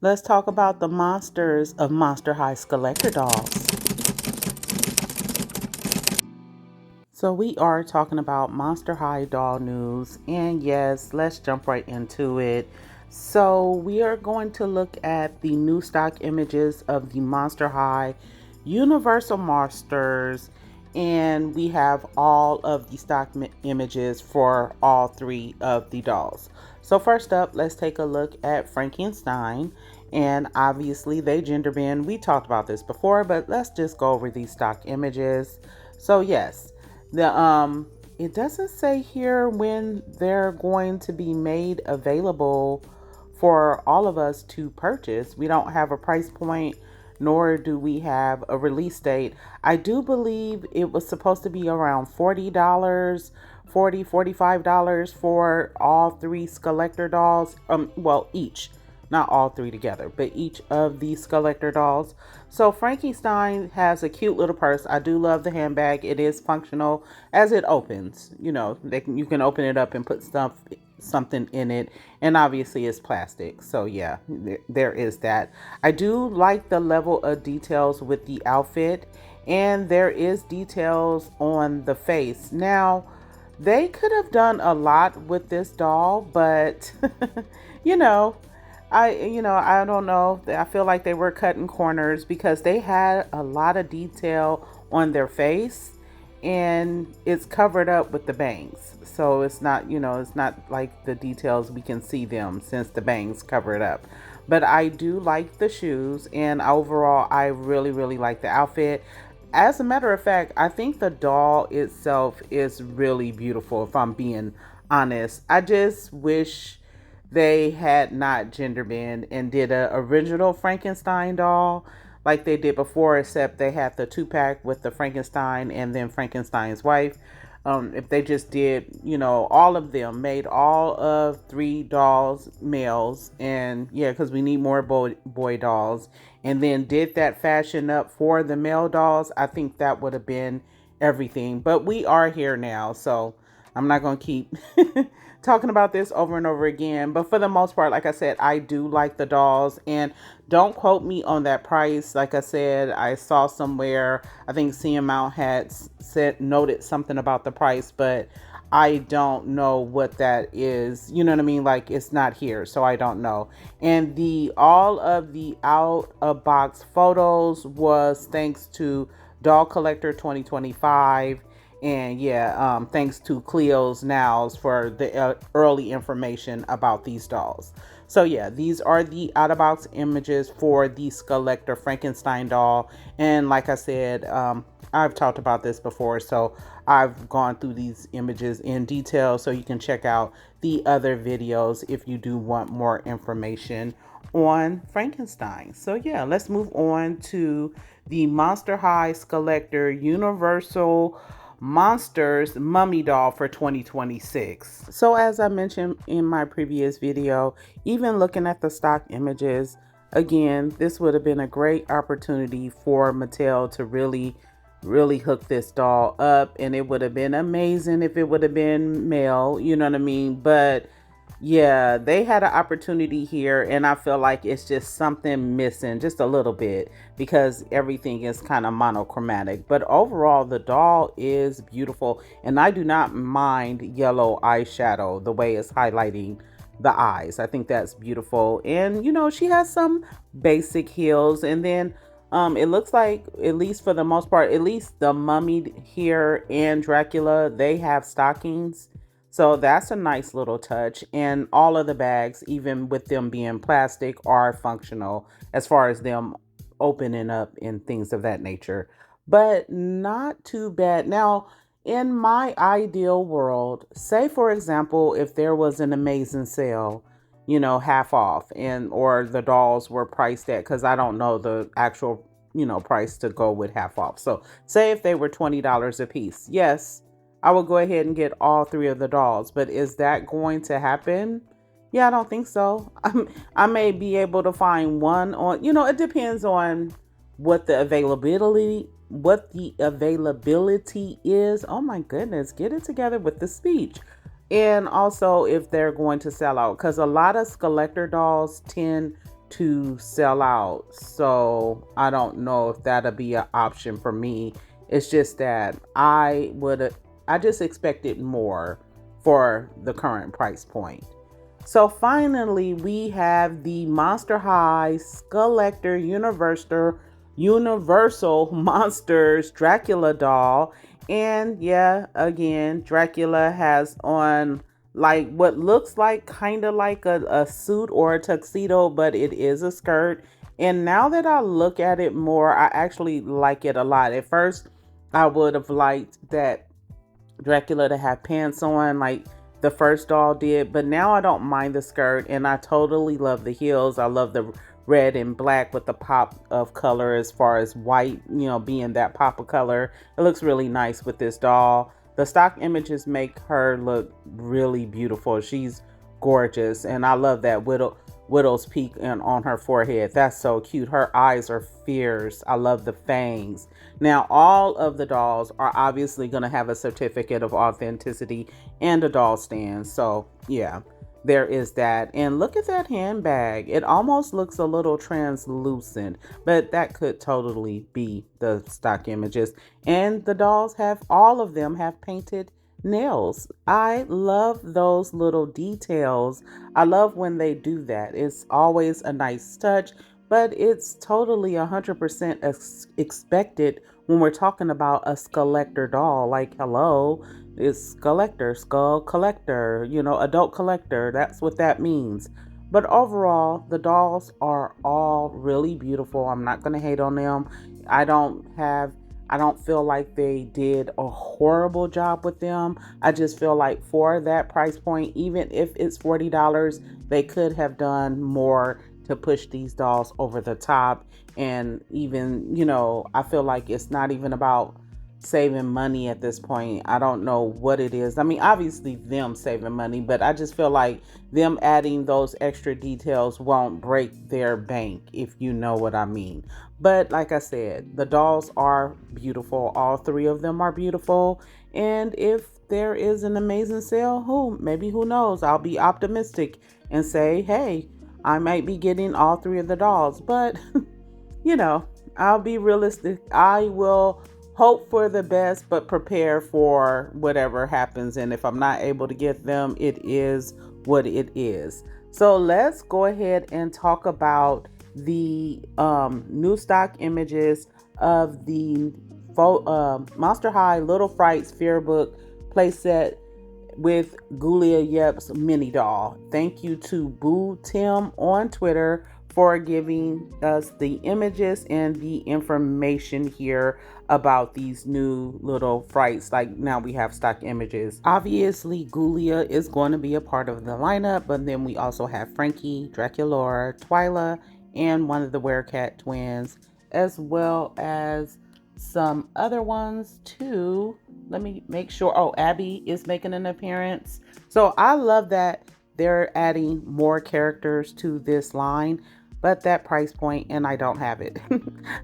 Let's talk about the monsters of Monster High Skullector dolls. So we are talking about Monster High doll news, and yes, let's jump right into it. So we are going to look at the new stock images of the Monster High Universal Monsters, and we have all of the stock images for all three of the dolls. So first up, let's take a look at Frankenstein. And obviously they gender bend. We talked about this before, but let's just go over these stock images. So yes, the it doesn't say here when they're going to be made available for all of us to purchase. We don't have a price point, nor do we have a release date. I do believe it was supposed to be around $40, $45 for all three Skullector dolls. Well, each, not all three together, but each of these Skullector dolls. So Frankenstein has a cute little purse. I do love the handbag. It is functional as it opens. You know, you can open it up and put something in it, and obviously it's plastic. So yeah, there is that. I do like the level of details with the outfit, and there is details on the face. Now, they could have done a lot with this doll, but you know, I don't know. I feel like they were cutting corners because they had a lot of detail on their face, and it's covered up with the bangs. So it's not, it's not like the details we can see them since the bangs cover it up. But I do like the shoes, and overall I really really like the outfit. As a matter of fact, I think the doll itself is really beautiful, if I'm being honest. I just wish they had not gender bend and did a original Frankenstein doll like they did before, except they had the 2-pack with the Frankenstein and then Frankenstein's wife. If they just did, all of them, made all of three dolls males, and yeah, because we need more boy dolls, and then did that fashion up for the male dolls, I think that would have been everything. But we are here now, so I'm not going to keep talking about this over and over again. But for the most part, like I said, I do like the dolls. And don't quote me on that price. Like I said, I saw somewhere, I think CMO had noted something about the price, but I don't know what that is. You know what I mean? Like, it's not here, so I don't know. And the all of the out of box photos was thanks to Doll Collector 2025. And yeah, thanks to Cleo's Nows for the early information about these dolls. So yeah, these are the out of box images for the Skullector Frankenstein doll. And like I said, I've talked about this before, so I've gone through these images in detail, so you can check out the other videos if you do want more information on Frankenstein. So yeah, let's move on to the Monster High Skullector Universal Monsters Mummy Doll for 2026. So as I mentioned in my previous video, even looking at the stock images, again, this would have been a great opportunity for Mattel to really hook this doll up, and it would have been amazing if it would have been male, you know what I mean? But yeah, they had an opportunity here, and I feel like it's just something missing just a little bit because everything is kind of monochromatic. But overall, the doll is beautiful, and I do not mind yellow eyeshadow, the way it's highlighting the eyes. I think that's beautiful. And she has some basic heels, and then it looks like, at least for the most part, at least the mummy here and Dracula, they have stockings. So that's a nice little touch. And all of the bags, even with them being plastic, are functional as far as them opening up and things of that nature. But not too bad. Now, in my ideal world, say for example, if there was an amazing sale, half off, and or the dolls were priced at, because I don't know the actual, price to go with half off. So say if they were $20 a piece. Yes, I will go ahead and get all three of the dolls. But is that going to happen? Yeah, I don't think so. I may be able to find one on, it depends on what the availability is. Oh my goodness, get it together with the speech. And also if they're going to sell out, because a lot of Skullector dolls tend to sell out. So I don't know if that'll be an option for me. It's just that I just expected more for the current price point. So finally, we have the Monster High Skullector Universal Monsters Dracula doll. And yeah, again, Dracula has on like what looks like kind of like a suit or a tuxedo, but it is a skirt. And now that I look at it more, I actually like it a lot. At first, I would have liked that Dracula to have pants on like the first doll did, but now I don't mind the skirt and I totally love the heels. I love the red and black with the pop of color as far as white, being that pop of color. It looks really nice with this doll. The stock images make her look really beautiful. She's gorgeous and I love that widow's peak on her forehead. That's so cute. Her eyes are fierce. I love the fangs. Now, all of the dolls are obviously going to have a certificate of authenticity and a doll stand. So, yeah, there is that. And look at that handbag. It almost looks a little translucent, but that could totally be the stock images. And the dolls all of them have painted nails. I love those little details. I love when they do that. It's always a nice touch, but it's totally 100% expected when we're talking about a Skullector doll. Like, hello, it's Skullector, Skull Collector, adult collector. That's what that means. But overall, the dolls are all really beautiful. I'm not going to hate on them. I don't have I don't feel like they did a horrible job with them. I just feel like for that price point, even if it's $40, they could have done more to push these dolls over the top. And even, I feel like it's not even about saving money at this point. I don't know what it is. I mean, obviously them saving money, but I just feel like them adding those extra details won't break their bank, if you know what I mean. But like I said, the dolls are beautiful. All three of them are beautiful. And if there is an amazing sale, who knows? I'll be optimistic and say, hey, I might be getting all three of the dolls. But, I'll be realistic. I will hope for the best, but prepare for whatever happens. And if I'm not able to get them, it is what it is. So let's go ahead and talk about the new stock images of the Monster High Little Frights Fear Book playset with Gulia Yep's mini doll. Thank you to Boo Tim on Twitter for giving us the images and the information here about these new little frights. Like now we have stock images. Obviously, Gulia is going to be a part of the lineup, but then we also have Frankie, Dracula, Twyla, and one of the Werecat twins, as well as some other ones too. Let me make sure. Oh, Abby is making an appearance. So I love that they're adding more characters to this line, but that price point, and I don't have it.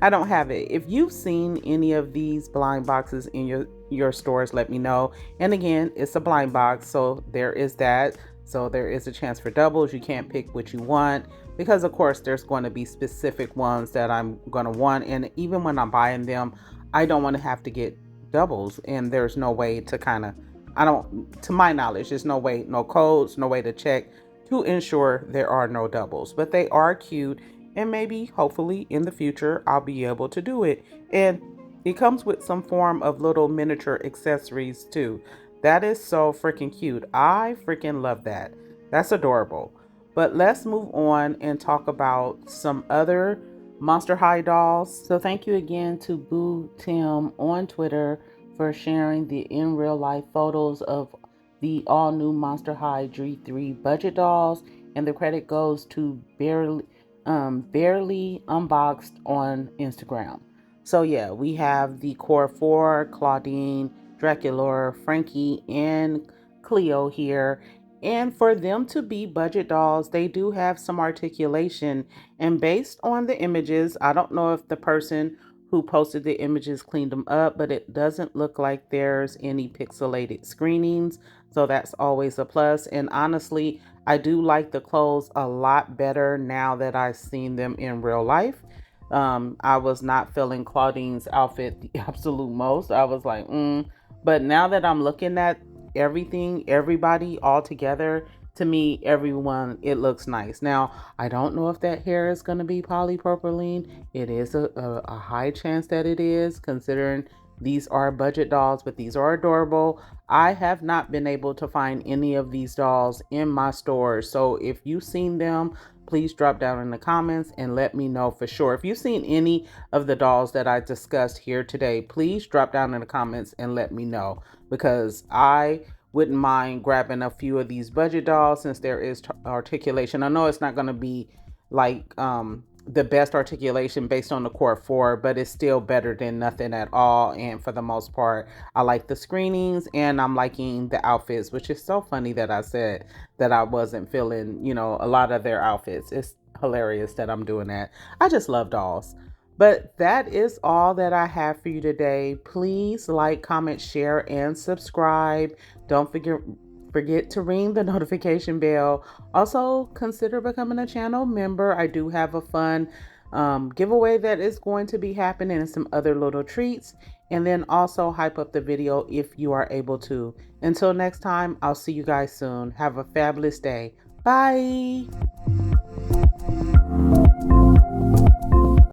I don't have it. If you've seen any of these blind boxes in your stores, let me know. And again, it's a blind box, so there is that. So there is a chance for doubles. You can't pick what you want because, of course, there's going to be specific ones that I'm going to want. And even when I'm buying them, I don't want to have to get doubles. And there's no way to to my knowledge, there's no way, no codes, no way to check to ensure there are no doubles. But they are cute, and maybe, hopefully, in the future, I'll be able to do it. And it comes with some form of little miniature accessories too. That is so freaking cute. I freaking love that. That's adorable. But let's move on and talk about some other Monster High dolls. So thank you again to Boo Tim on Twitter for sharing the in real life photos of the all new Monster High G3 budget dolls. And the credit goes to barely unboxed on Instagram. So yeah, we have the core four, Claudine, Dracula, Frankie, and Cleo here. And for them to be budget dolls, they do have some articulation. And based on the images, I don't know if the person who posted the images cleaned them up, but it doesn't look like there's any pixelated screenings. So that's always a plus. And honestly, I do like the clothes a lot better now that I've seen them in real life. I was not feeling Claudine's outfit the absolute most. I was like, but now that I'm looking at everything, everybody all together, to me, everyone, it looks nice. Now, I don't know if that hair is going to be polypropylene. It is a high chance that it is, considering these are budget dolls, but these are adorable. I have not been able to find any of these dolls in my stores. So if you've seen them, please drop down in the comments and let me know for sure. If you've seen any of the dolls that I discussed here today, please drop down in the comments and let me know, because I wouldn't mind grabbing a few of these budget dolls since there is articulation. I know it's not going to be like the best articulation based on the core 4, but it's still better than nothing at all. And for the most part, I like the screenings and I'm liking the outfits, which is so funny that I said that I wasn't feeling, a lot of their outfits. It's hilarious that I'm doing that. I just love dolls. But that is all that I have for you today. Please like, comment, share, and subscribe. Don't forget to ring the notification bell. Also, consider becoming a channel member. I do have a fun giveaway that is going to be happening and some other little treats. And then also hype up the video if you are able to. Until next time, I'll see you guys soon. Have a fabulous day. Bye.